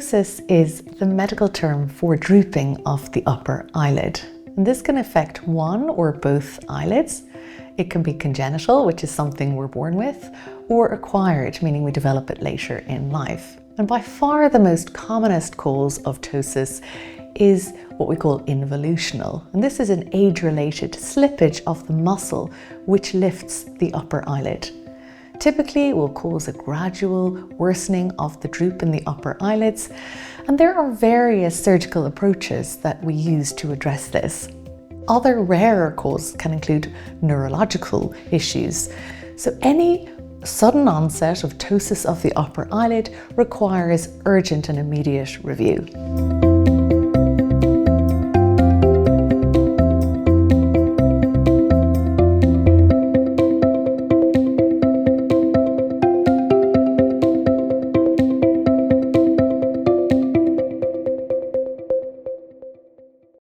Ptosis is the medical term for drooping of the upper eyelid. And this can affect one or both eyelids. It can be congenital, which is something we're born with, or acquired, meaning we develop it later in life. And by far the most commonest cause of ptosis is what we call involutional. And this is an age-related slippage of the muscle which lifts the upper eyelid. Typically, it will cause a gradual worsening of the droop in the upper eyelids, and there are various surgical approaches that we use to address this. Other rarer causes can include neurological issues. So any sudden onset of ptosis of the upper eyelid requires urgent and immediate review.